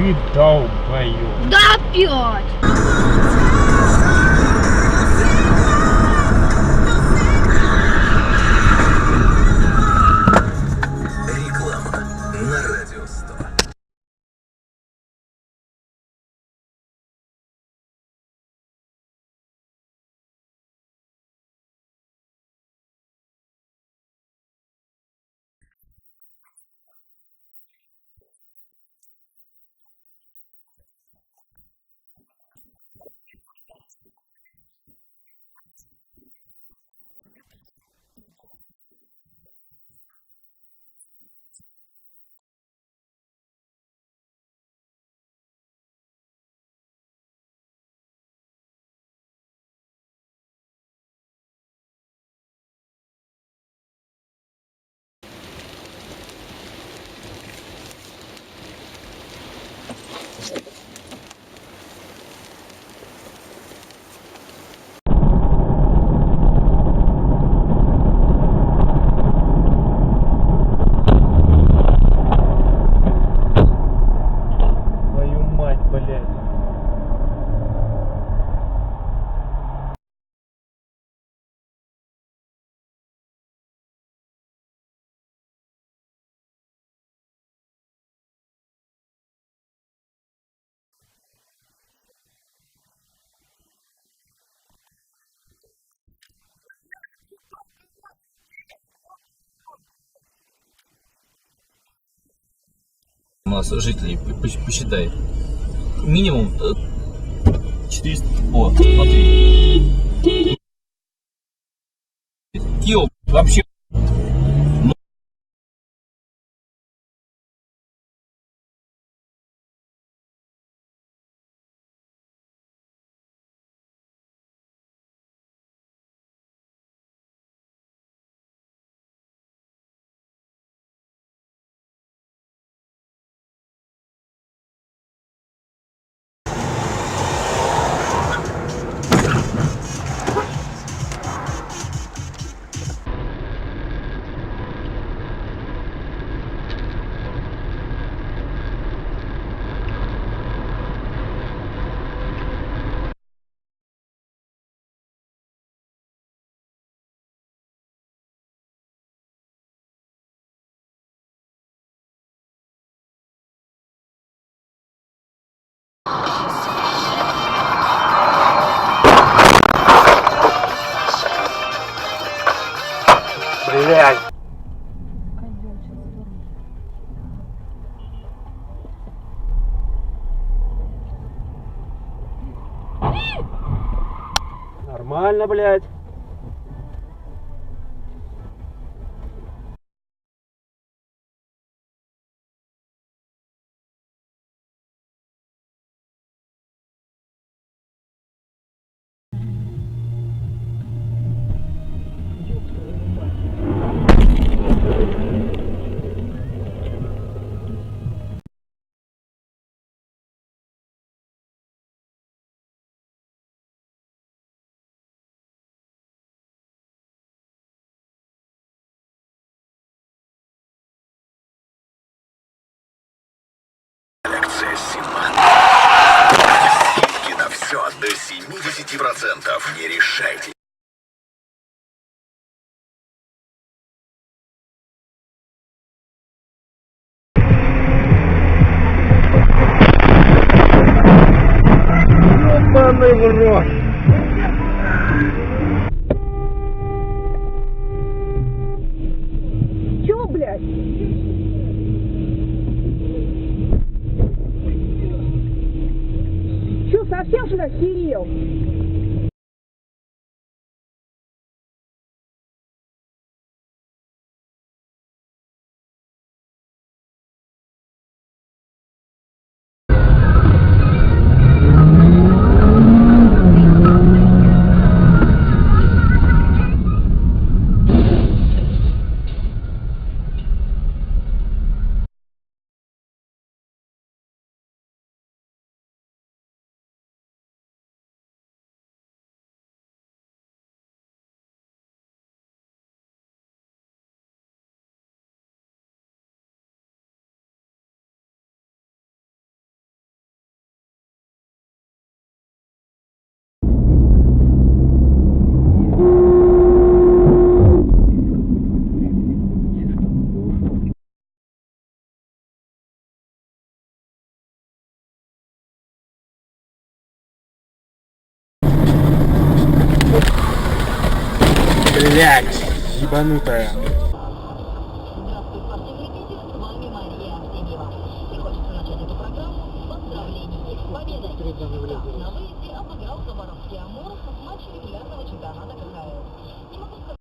Ты долбоёб. Да опять! Реклама на Радио 100. Твою мать, блядь. У нас жителей, посчитай. Минимум 400. О, смотри. Кио вообще. Блядь. Нормально, блядь. Коллекция Симан. Скидки на все до 70%. Не решайте. Ёбаный в рот. Чё, блядь? Чё, совсем что ли охерел? Блядь, ебанутая. Здравствуй, спортивники! С вами Мария Артемьева. И хочется начать эту программу с поздравлений с победой. Штраф на выезде обыграл Хабаровский Амур в матче регулярного чемпионата КХЛ. Не могу сказать.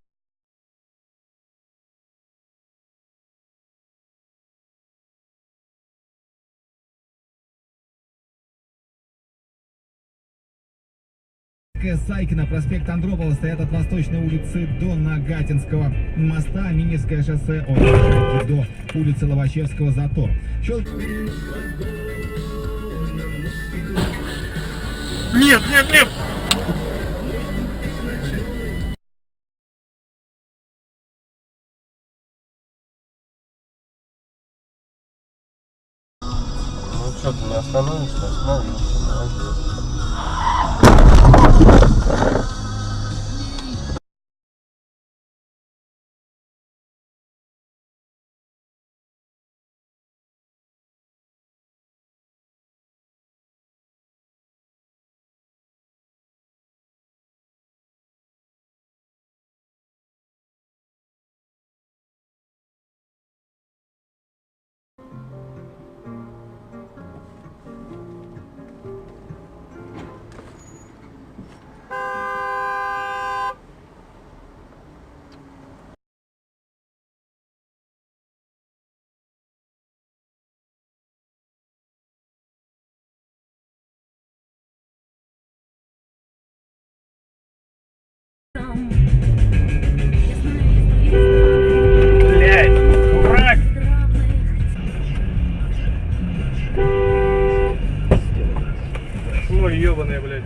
Сайкина, проспект Андропова стоят от Восточной улицы до Нагатинского моста, Миневское шоссе от до улицы Ловачевского затор. Нет, нет, нет! Ну что, ты не остановишься? Остановишься, молодец. Блядь, дурак! Ой, ёбаная, блядь.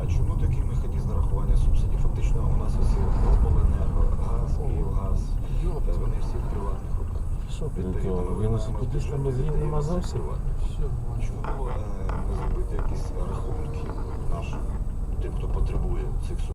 А чому такий механізм нарахування субсидій? Фактично у нас ось обленерго, газ, Київгаз, вони всі в приватних руках. Велосипедистам бензин нема зовсім. Чому не зробити якісь рахунки нашим, тим, хто потребує цих субсидій?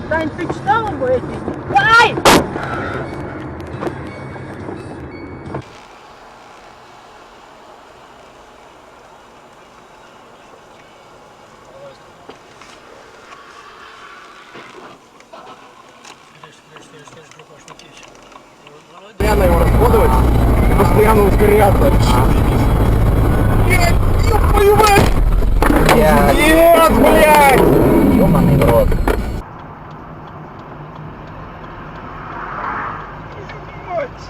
Тань, ты читала бы эти? Ай! Постоянно его расходовать и постоянно ускоряться. Нет, ёб твою мать! Нет, блядь! Ёбаный в рот. Блядь.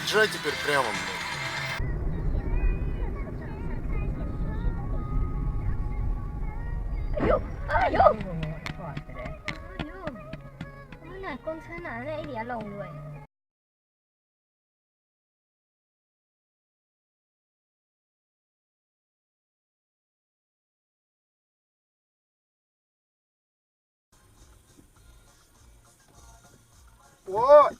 Езжай теперь прямо, блядь. Ой!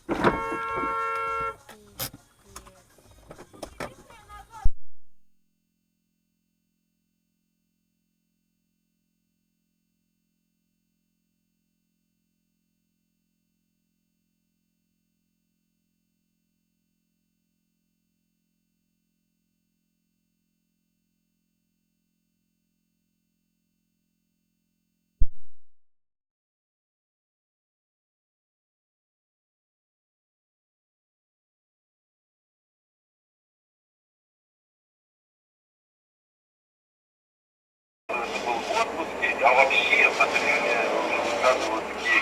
Был в отпуске, а вообще в батальоне высказывают такие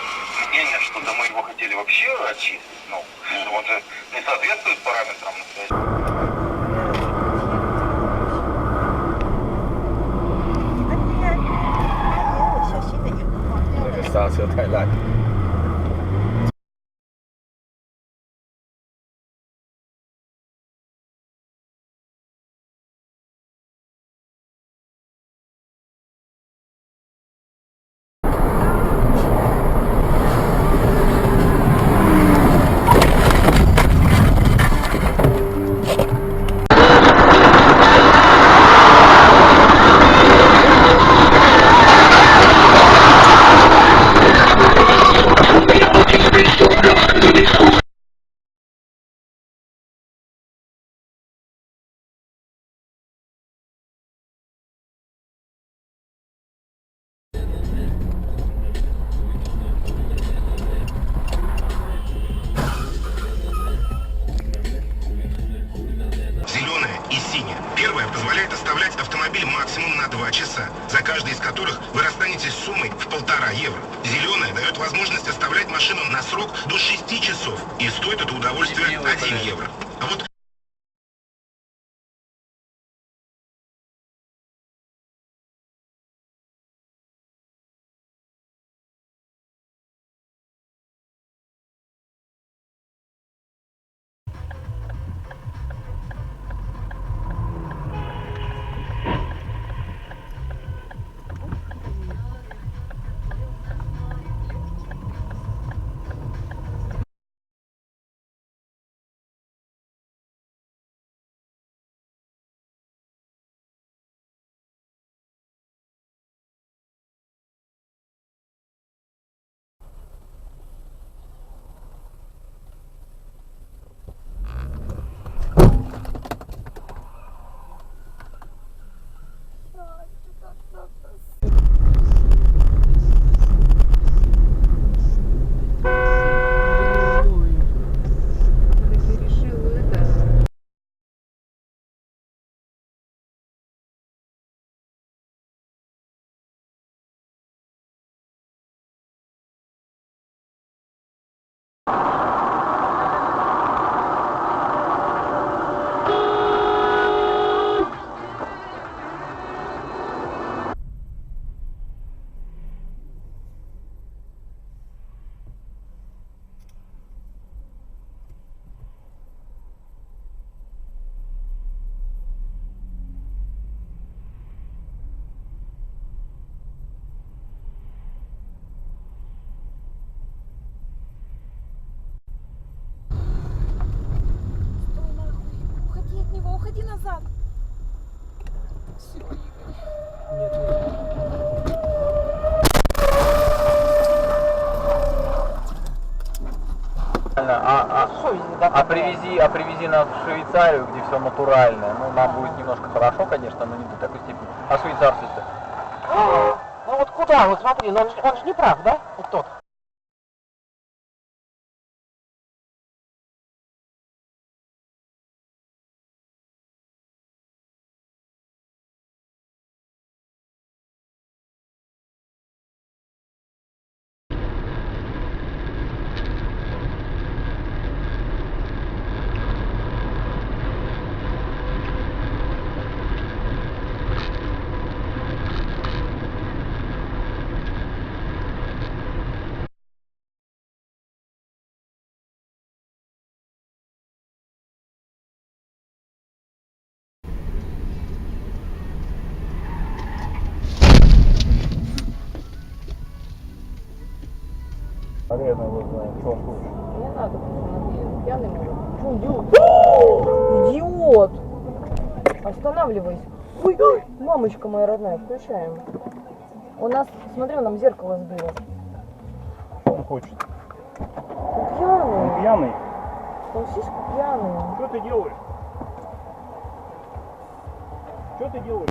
мнения, что домой его хотели вообще очистить. Ну, он же не соответствует параметрам настоящего. Станция Таиланд. Зеленая и синяя. Первая позволяет оставлять автомобиль максимум на 2 часа, за каждый из которых вы расстанетесь с суммой в 1,5 евро. Зеленая дает возможность оставлять машину на срок до 6 часов. И стоит это удовольствие 1 евро. А вот Уходи назад. А привези нас в Швейцарию, где все натуральное. Ну, нам будет немножко хорошо, конечно, но не до такой степени. А швейцарцы-то? Ну вот куда? Вот смотри, он же не прав, да? Вот тот. знаю, что он хочет. Не надо, он пьяный может. Что, идиот? Останавливайся. Ой, ой, мамочка моя родная, включаем. У нас, смотри, он нам зеркало сбило. Что он хочет? Он пьяный. Он пьяный? Он сиську пьяный. Что ты делаешь? Что ты делаешь?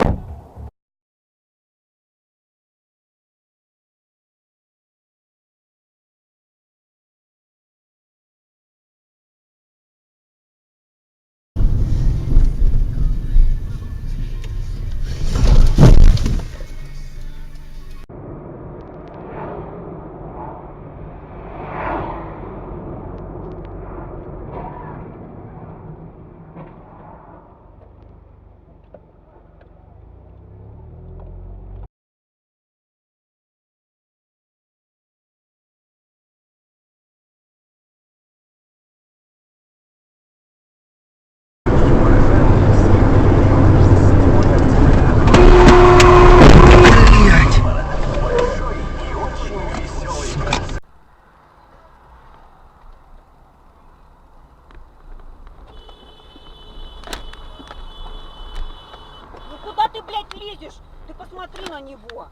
Ну куда ты, блядь, лезешь? Ты посмотри на него.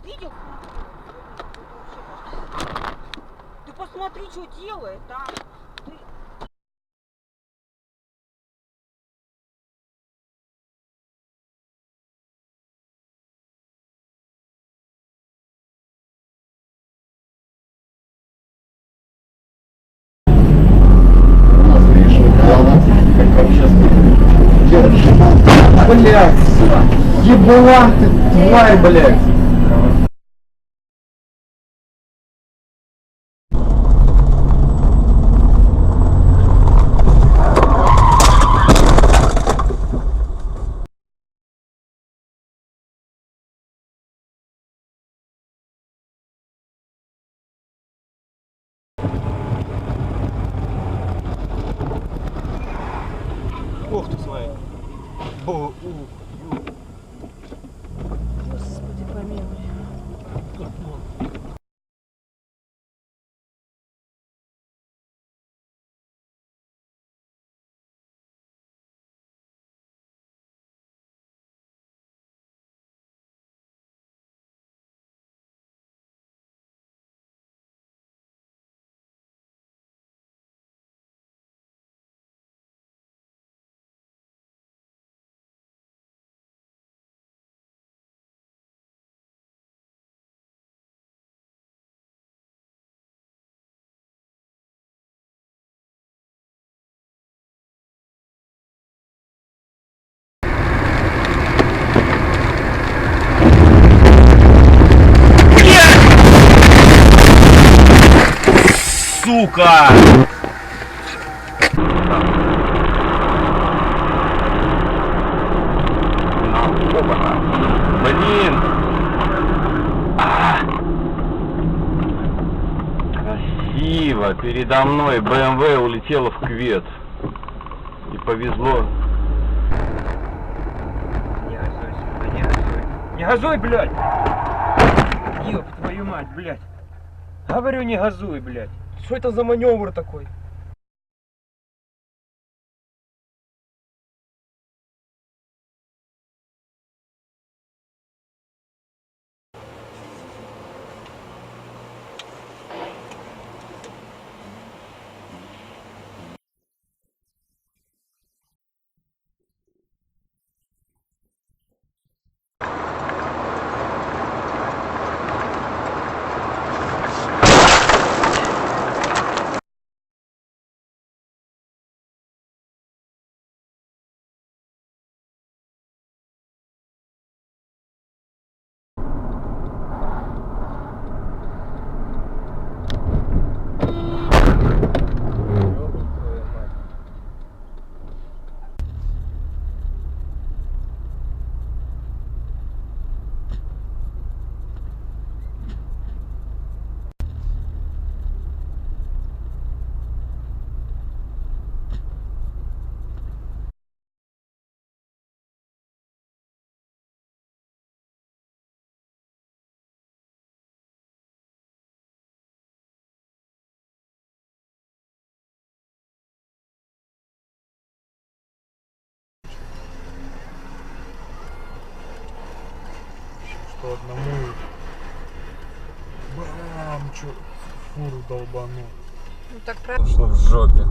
Видел? Ты посмотри, что делает, а? Блядь, ебала ты, тварь, блядь. Ух ты, смотри. Господи, помилуй. Сука! Блин! Красиво! Передо мной БМВ улетела в кювет. И повезло. Не газуй, сука, не газуй. Не газуй, блядь! Ёб твою мать, блядь. Говорю, не газуй, блядь. Что это за маневр такой? по одному. Бам, чё, фуру долбанул. Ну так правильно. Что в жопе.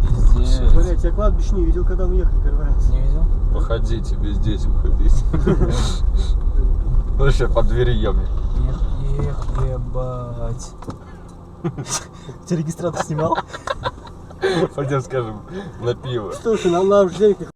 Пиздец. Блять, я кладбище не видел, когда мы ехали первый раз. Не видел? Походи, тебе здесь уходить. Ну сейчас по двери ебни. Ебать. Ты регистратор снимал? Пойдем скажем на пиво. Слушай, нам уже денег не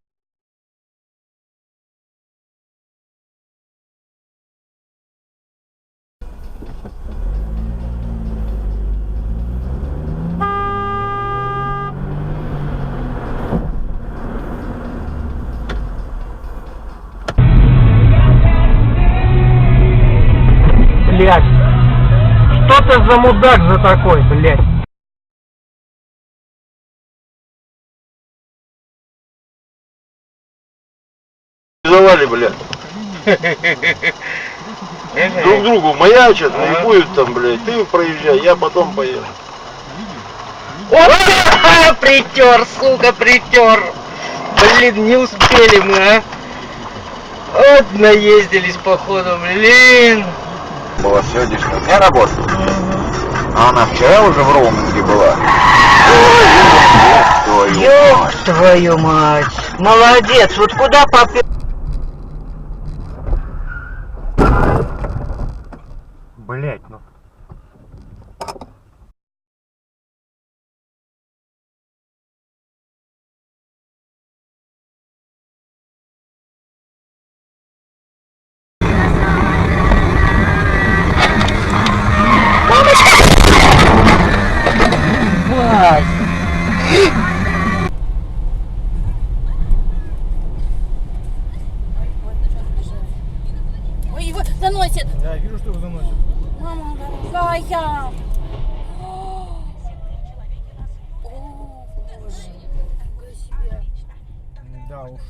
Блять. Что ты за мудак за такой, блять? Завали, блядь. Друг другу маячат, и будет там, блядь. Ты проезжай, я потом поеду. Притер, сука, притер. Блин, не успели мы, а. Вот наездились походу, блин. Была сегодняшняя дня работы. А она вчера уже в роуминге была. Ёб твою мать. Молодец, вот куда попер... Блять, ну. Ой, его заносит. Я вижу, что его заносит. Мама дорогая. Да уж.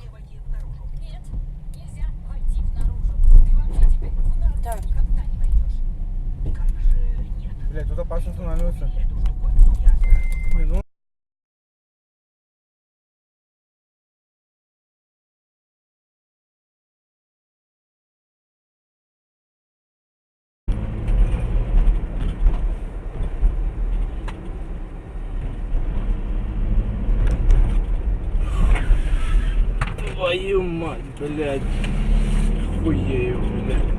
Так. Блять, тут опасно становится. Не, ну... Твою мать, блядь. Хуею, блядь.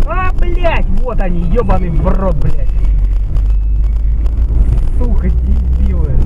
А, блять, вот они, ебаный в рот, блять. Сука, дебилы.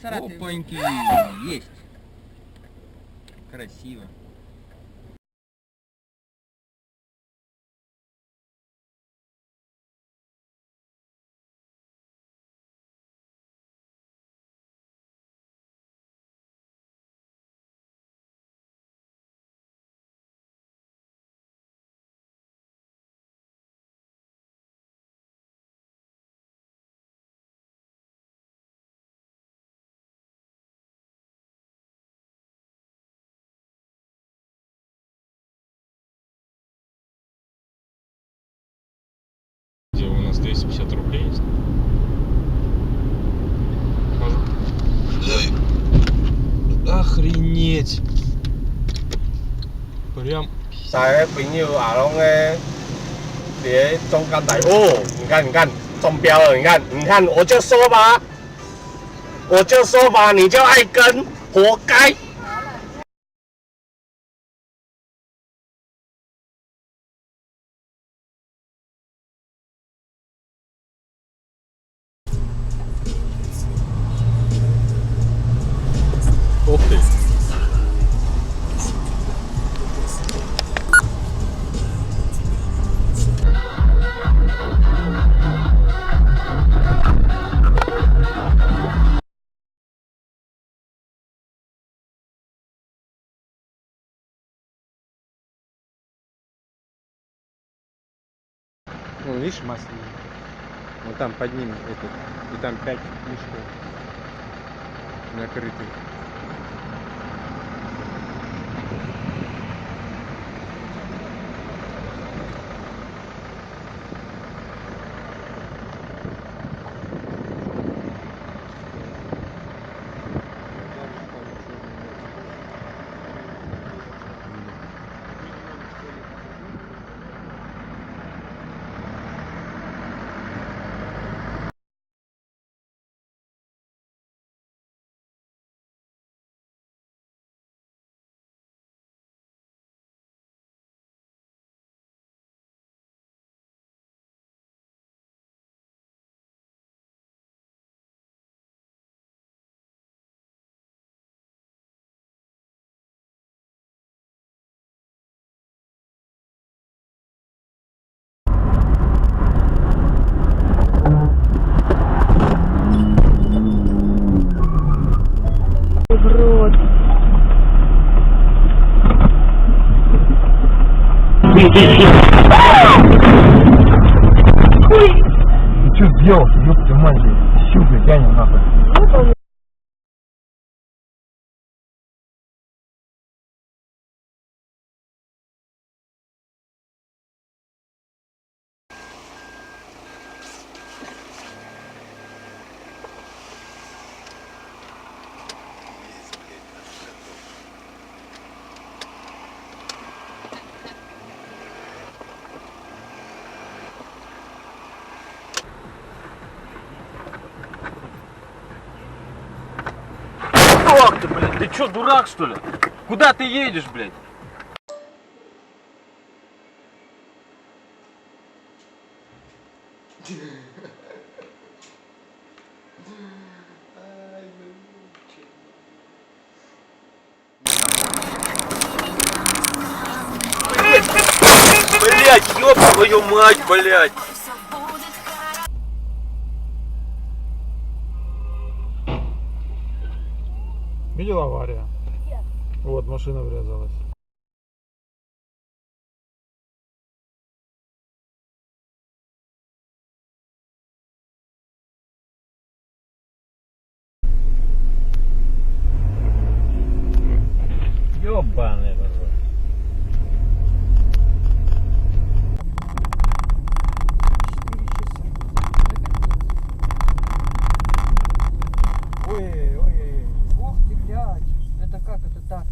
Опаньки, есть. Красиво. Где у нас 250 рублей есть? Охренеть! Прям. 大家朋友啊，拢咧在中间台哦，你看，你看中标了，你看，你看，我就说吧，我就说吧，你就爱跟，活该。видишь, масляный. Вот там под ним этот, и там 5 мешков накрытых. Ты чё сделал, ёпта мать, щука тянет нахуй. Ох ты, блядь, ты чё, дурак, что ли? Куда ты едешь, блядь? Блядь, ёб твою мать, блядь! Видел авария? Вот, машина врезалась. Ёбаный рот. Ой-ой-ой. Ох ты, блядь. Это как это так?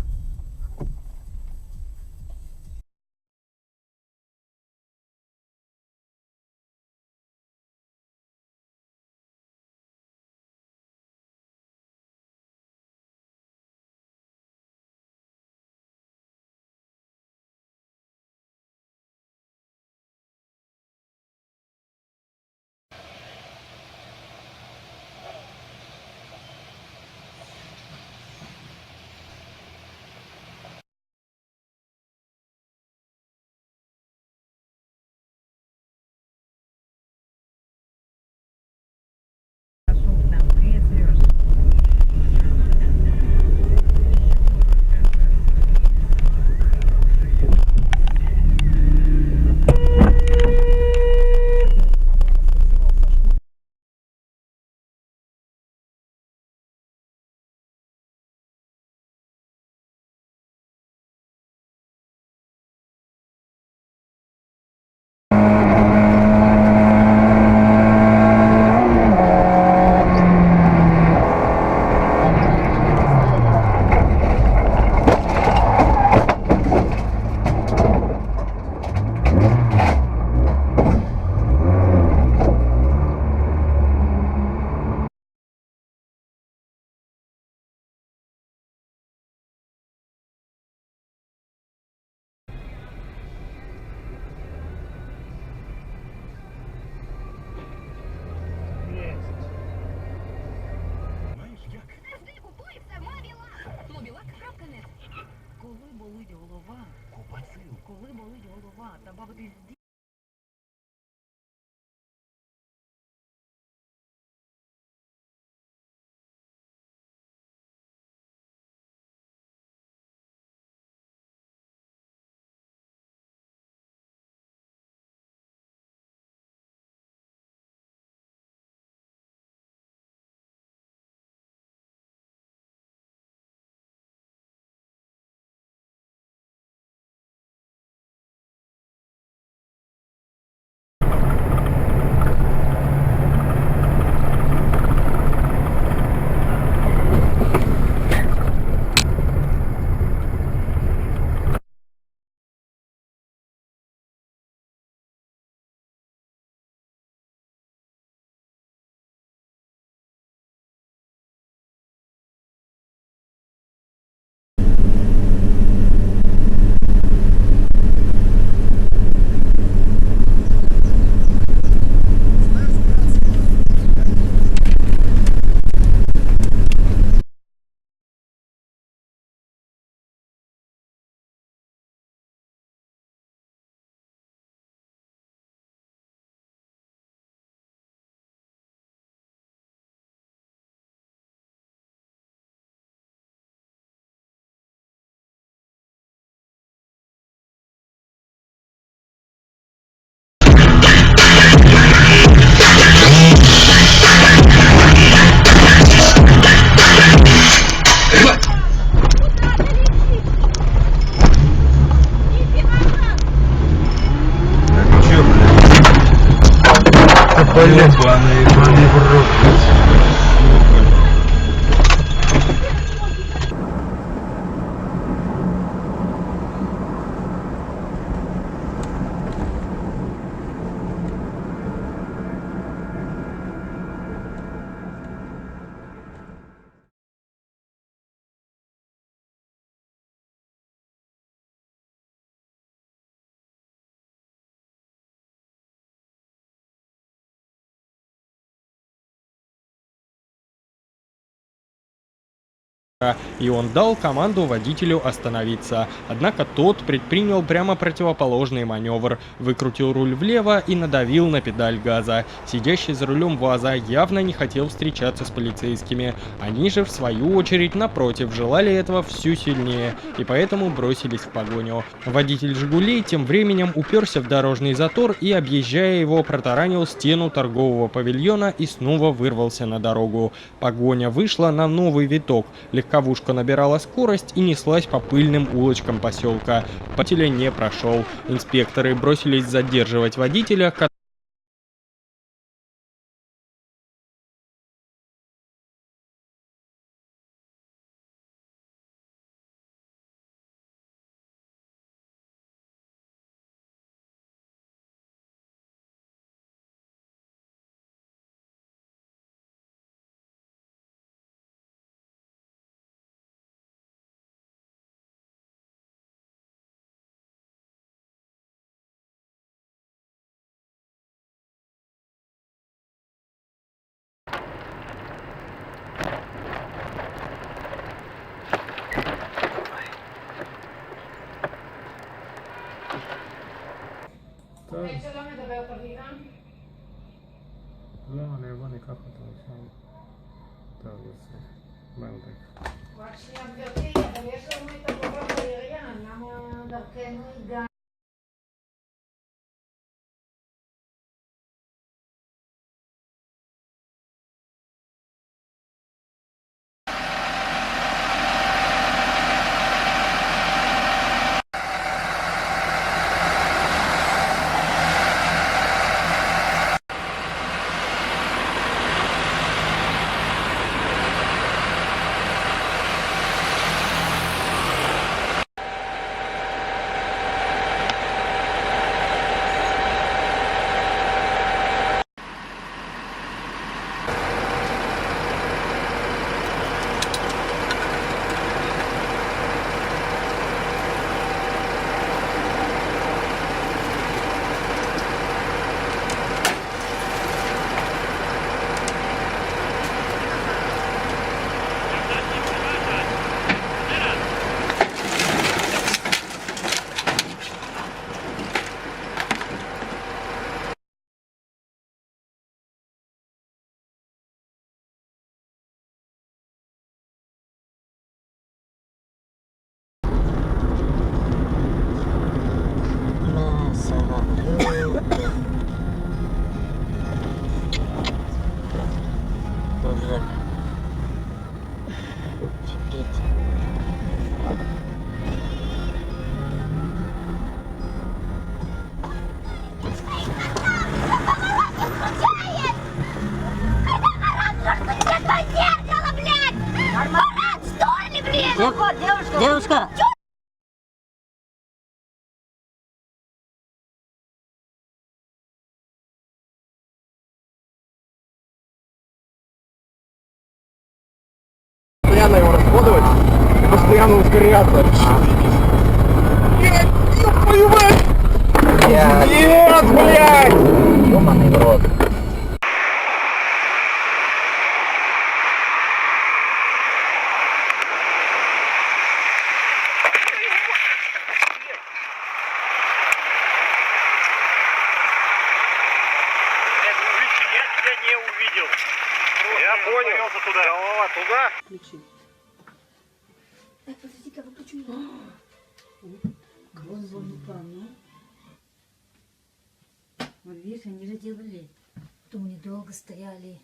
И он дал команду водителю остановиться. Однако тот предпринял прямо противоположный маневр, выкрутил руль влево и надавил на педаль газа. Сидящий за рулем ВАЗа явно не хотел встречаться с полицейскими. Они же, в свою очередь, напротив, желали этого все сильнее и поэтому бросились в погоню. Водитель «Жигулей» тем временем уперся в дорожный затор и, объезжая его, протаранил стену торгового павильона и снова вырвался на дорогу. Погоня вышла на новый виток. Легковушка набирала скорость и неслась по пыльным улочкам поселка. Водителя не прошел. Инспекторы бросились задерживать водителя, לא, אני אבוא ניקח אותו לשם. טוב, יוצא. בנדק. רק שנייה גברתי, אבל יש לנו את הגובה בעירייה, למה דרכנו הגענו? Девушка! Постоянно его расходовать и постоянно ускоряться. Нет, ёб твою мать! Нет, блядь! Ёбаный в рот. Я понял. Туда. Голова туда. Включи. Подожди-ка, выключу. Вон упал, ну. Вот видишь, они же делали. Потом недолго стояли.